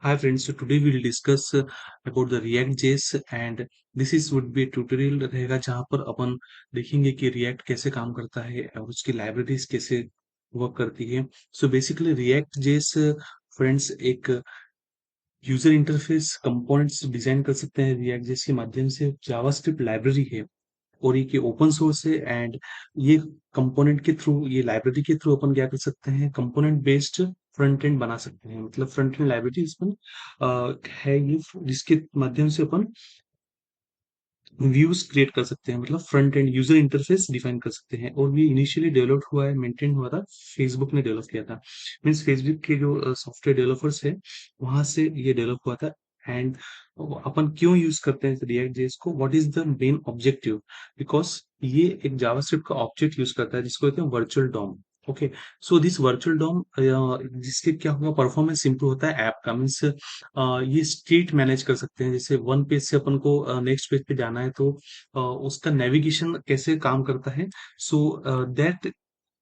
Hi friends, so today we will discuss about the React.js and this is would be a tutorial रहेगा जहाँ पर अपन देखेंगे कि React कैसे काम करता है और उसकी लाइब्रेरीज कैसे वर्क करती है। सो बेसिकली React.js फ्रेंड्स एक यूजर इंटरफेस कंपोनेंट्स डिजाइन कर सकते हैं React.js के माध्यम से। जावास्क्रिप्ट लाइब्रेरी है और ये ओपन सोर्स है एंड ये कंपोनेंट के थ्रू ये लाइब्रेरी के थ्रू अपन क्या कर सकते हैं कंपोनेंट बेस्ड फ्रंट एंड बना सकते हैं। मतलब फ्रंट एंड लाइब्रेरी इसमें है ये जिसके माध्यम से अपन व्यूज क्रिएट कर सकते हैं। मतलब front end user interface define कर सकते हैं और ये इनिशियली डेवलप हुआ है मेंटेन हुआ था फेसबुक ने डेवलप किया था। मीन्स फेसबुक के जो सॉफ्टवेयर डेवलपर्स है वहां से ये डेवलप हुआ था। एंड अपन क्यों यूज करते हैं रिएक्ट जेएस को, what is the main objective, because ये एक जावास्क्रिप्ट का ऑब्जेक्ट यूज करता है जिसको कहते हैं virtual DOM. Okay, so this virtual DOM जिसके क्या होगा परफॉर्मेंस इंप्रूव होता है ऐप का। मीन्स ये स्टेट मैनेज कर सकते हैं। जैसे वन पेज से अपन को नेक्स्ट पेज पे जाना है तो उसका नेविगेशन कैसे काम करता है। So that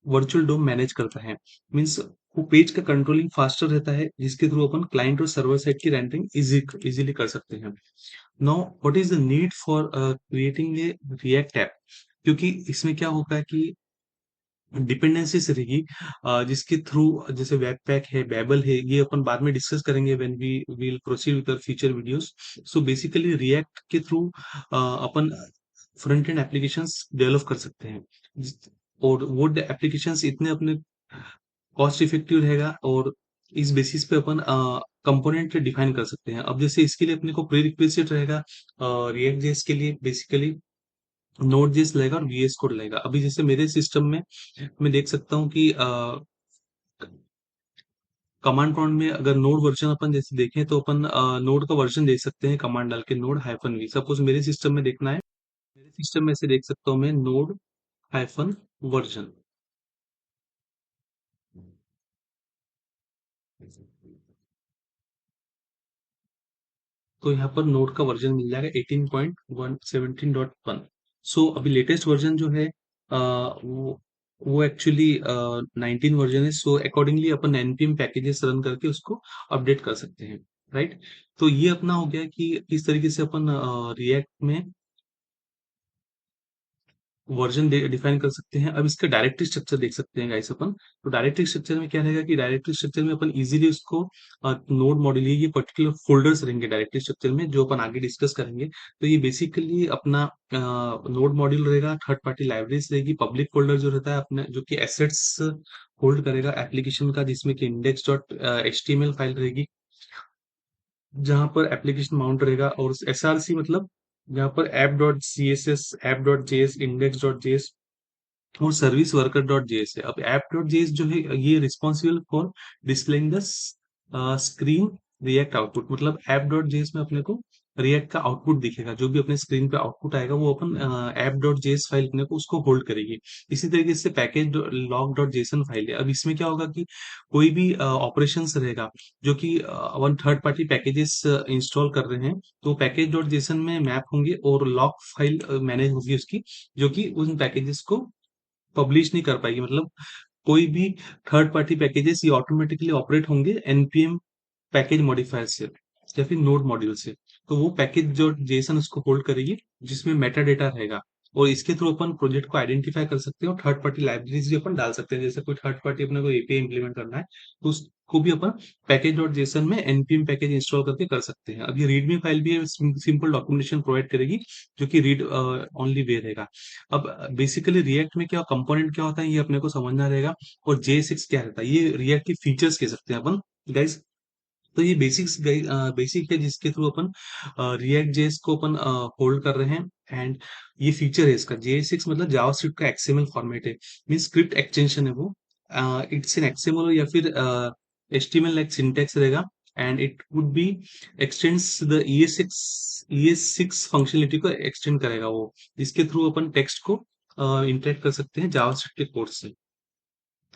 virtual DOM manage करता है। मीन्स वो पेज का कंट्रोलिंग फास्टर रहता है जिसके थ्रू अपन क्लाइंट और सर्वर साइड की रेंडरिंग इजीली कर सकते हैं। Now what is the need for creating a react app, क्योंकि इसमें क्या होगा कि डिपेंडेंसीज रहेगी जिसके थ्रू जैसे वेब पैक है बेबल है, ये अपन बाद में डिस्कस करेंगे when we will proceed with the future videos. So basically React के थ्रू अपन फ्रंट एंड एप्लीकेशंस डेवलप कर सकते हैं और वो एप्लीकेशंस इतने अपने कॉस्ट इफेक्टिव रहेगा और इस बेसिस पे अपन कंपोनेंट डिफाइन कर सकते हैं। अब जैसे इसके लिए अपने को प्री रिक्विजिट रहेगा रिएक्ट जेएस के लिए बेसिकली नोड जेएस लगेगा और वीएस कोड लगेगा। अभी जैसे मेरे सिस्टम में मैं देख सकता हूँ कि कमांड प्रॉम्प्ट में अगर नोड वर्जन अपन जैसे देखें तो अपन नोड का वर्जन देख सकते हैं कमांड डाल के नोड हाइफन वी। सपोज मेरे सिस्टम में देखना है, मेरे सिस्टम में से देख सकता हूँ मैं नोड हाइफन वर्जन। तो यहाँ पर नोड का वर्जन मिल जाएगा 18.1 17.1। सो अभी लेटेस्ट वर्जन जो है वो एक्चुअली 19 वर्जन है। सो अकॉर्डिंगली अपन एनपीएम पैकेजेस रन करके उसको अपडेट कर सकते हैं। राइट, तो ये अपना हो गया कि किस तरीके से अपन रिएक्ट में वर्जन डिफाइन कर सकते हैं। अब इसका डायरेक्टरी स्ट्रक्चर देख सकते हैं गाइस अपन। तो डायरेक्टरी स्ट्रक्चर में क्या रहेगा कि डायरेक्टरी स्ट्रक्चर में अपन इजीली उसको नोड मॉड्यूल ये पर्टिकुलर फोल्डर्स रहेंगे डायरेक्टरी स्ट्रक्चर में जो अपन आगे डिस्कस करेंगे। तो ये बेसिकली अपना नोड मॉड्यूल रहेगा, थर्ड पार्टी लाइब्रेरीज रहेगी, पब्लिक फोल्डर जो रहता है अपने जो कि एसेट्स होल्ड करेगा एप्लीकेशन का, जिसमें कि इंडेक्स डॉट एच फाइल रहेगी जहां पर एप्लीकेशन माउंट रहेगा, और एसआरसी मतलब जहां पर app dot C S S, app dot JS, index dot JS और सर्विस वर्कर डॉट जेएस है। अब ऐप डॉट जेएस जो है ये responsible for displaying the screen react output. मतलब ऐप डॉट जेएस में अपने को रिएक्ट का आउटपुट दिखेगा, जो भी अपने स्क्रीन पे आउटपुट आएगा वो अपन ऐप डॉट जेएस फाइल अपने को उसको होल्ड करेगी। इसी तरीके से package log dot JSON file है। अब इसमें क्या होगा कि कोई भी ऑपरेशंस रहेगा जो कि अपन थर्ड पार्टी पैकेजेस इंस्टॉल कर रहे हैं तो पैकेज डॉट जेसन में मैप होंगे और लॉग फाइल मैनेज होगी उसकी, जो कि उन पैकेजेस को पब्लिश नहीं कर पाएगी। मतलब कोई भी थर्ड पार्टी पैकेजेस ये ऑटोमेटिकली ऑपरेट होंगे एनपीएम पैकेज मॉडिफायर से या फिर नोड मॉड्यूल से। तो वो पैकेज जो जेसन उसको होल्ड करेगी जिसमें मेटा डेटा रहेगा, और इसके थ्रू अपन प्रोजेक्ट को आइडेंटिफाई कर सकते हैं और थर्ड पार्टी लाइब्रेरीज भी अपन डाल सकते हैं। जैसे कोई थर्ड पार्टी अपने को एपीआई इंप्लीमेंट करना है तो उसको भी अपन पैकेज डॉट जेसन में एनपीएम पैकेज इंस्टॉल करके कर सकते हैं। अब ये रीडमी फाइल भी सिंपल डॉक्यूमेंटेशन प्रोवाइड करेगी जो कि रीड ओनली वे रहेगा। अब बेसिकली रिएक्ट में क्या कंपोनेंट क्या होता है ये अपने को समझना रहेगा, और जे6 क्या रहता है ये रिएक्ट के फीचर्स कह सकते हैं अपन गाइस। तो ये बेसिक है जिसके थ्रू अपन रिएक्ट जेएस को अपन होल्ड कर रहे हैं। एंड ये फीचर है इसका जे6 मतलब जावास्क्रिप्ट का एक्सएमएल फॉर्मेट है। मीन स्क्रिप्ट एक्सटेंशन है वो। इट्स एन एक्सएमएल या फिर एचटीएमएल लाइक सिंटैक्स रहेगा and it would be x tends the ES6 functionality को एक्सटेंड करेगा वो, जिसके थ्रू अपन टेक्स्ट को इंटरेक्ट कर सकते हैं जावास्क्रिप्ट के कोड से।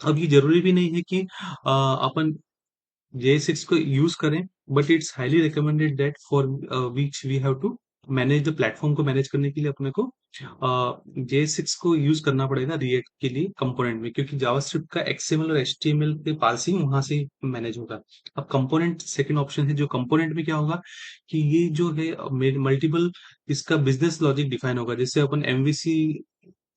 अब ये जरूरी भी नहीं है कि अपन J6 को यूज करें, but it's highly recommended that for which we have to manage the platform को मैनेज करने के लिए अपने को JS6 को यूज करना पड़ेगा रिएक्ट के लिए कंपोनेंट में, क्योंकि जावास्क्रिप्ट का XML और HTML के पार्सिंग वहां से मैनेज होगा। अब कंपोनेंट सेकंड ऑप्शन है, जो कंपोनेंट में क्या होगा कि ये जो है मल्टीपल इसका बिजनेस लॉजिक डिफाइन होगा। जैसे अपन MVC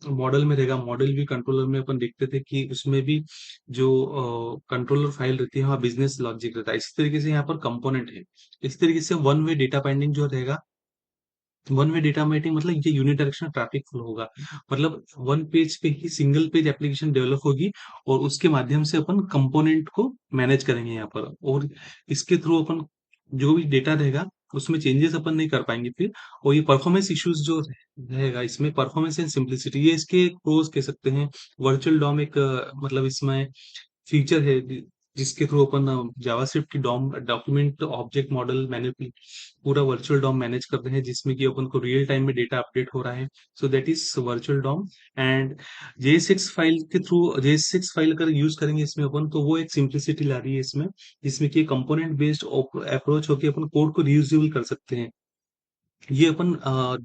मॉडल में रहेगा, मॉडल भी कंट्रोलर में अपन देखते थे कि उसमें भी जो कंट्रोलर फाइल रहती है वहाँ बिजनेस लॉजिक रहता है। इसी तरीके से यहाँ पर कंपोनेंट है। इस तरीके से वन वे डेटा बाइंडिंग जो रहेगा, वन वे डेटा माइनिंग मतलब ये यूनिडायरेक्शनल ट्रैफिक फ्लो होगा। मतलब वन पेज पे ही सिंगल पेज एप्लीकेशन डेवलप होगी और उसके माध्यम से अपन कंपोनेंट को मैनेज करेंगे यहाँ पर। और इसके थ्रू अपन जो भी डेटा रहेगा उसमें चेंजेस अपन नहीं कर पाएंगे फिर। और ये परफॉर्मेंस इश्यूज जो रहेगा इसमें, परफॉर्मेंस एंड सिंप्लिसिटी, ये इसके प्रोज कह सकते हैं। वर्चुअल डॉम एक मतलब इसमें फीचर है जिसके थ्रू अपन जावास्क्रिप्ट की डॉम डॉक्यूमेंट ऑब्जेक्ट मॉडल मैनिपुल पूरा वर्चुअल डॉम मैनेज करते हैं, जिसमें कि अपन को रियल टाइम में डेटा अपडेट हो रहा है। So that is virtual DOM. And JS6 file के थ्रू, JS6 फाइल अगर यूज करेंगे इसमें अपन, तो वो एक सिंप्लिसिटी ला रही है इसमें, जिसमें कि कंपोनेंट बेस्ड अप्रोच होकर अपन कोड को रियूजेबल कर सकते हैं। ये अपन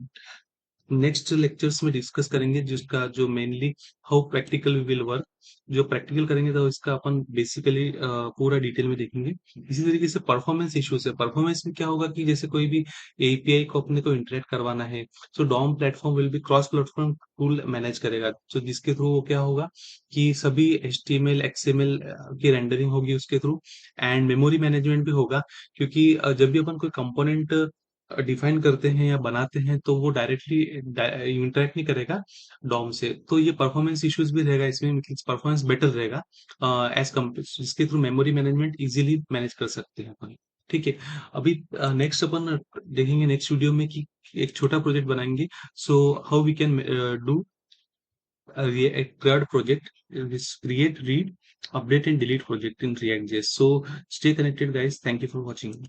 नेक्स्ट लेक्चर्स में डिस्कस करेंगे, जिसका जो mainly how practical we will work. जो प्रैक्टिकल करेंगे तो इसका अपन बेसिकली पूरा डिटेल में देखेंगे। इसी तरीके से परफॉर्मेंस इश्यूज है। परफॉर्मेंस में क्या होगा कि जैसे कोई भी API को अपने को इंटरेक्ट करवाना है, तो DOM platform will be cross platform tool manage करेगा, तो जिसके थ्रू वो क्या होगा कि सभी HTML XML की रेंडरिंग होगी उसके थ्रू। एंड मेमोरी मैनेजमेंट भी होगा, क्योंकि जब भी अपन कोई कंपोनेंट डिफाइन करते हैं या बनाते हैं तो वो डायरेक्टली इंटरेक्ट नहीं करेगा डॉम से, तो ये परफॉर्मेंस इश्यूज भी रहेगा इसमें, मतलब परफॉर्मेंस बेटर रहेगा एज कम्पेयर, जिसके through memory management easily manage कर सकते हैं अपन। ठीक है। अभी नेक्स्ट अपन देखेंगे नेक्स्ट वीडियो में कि एक छोटा प्रोजेक्ट बनाएंगे। So how we can do a third project is create, read, update and delete project in React.js. So stay connected guys. Thank you for watching.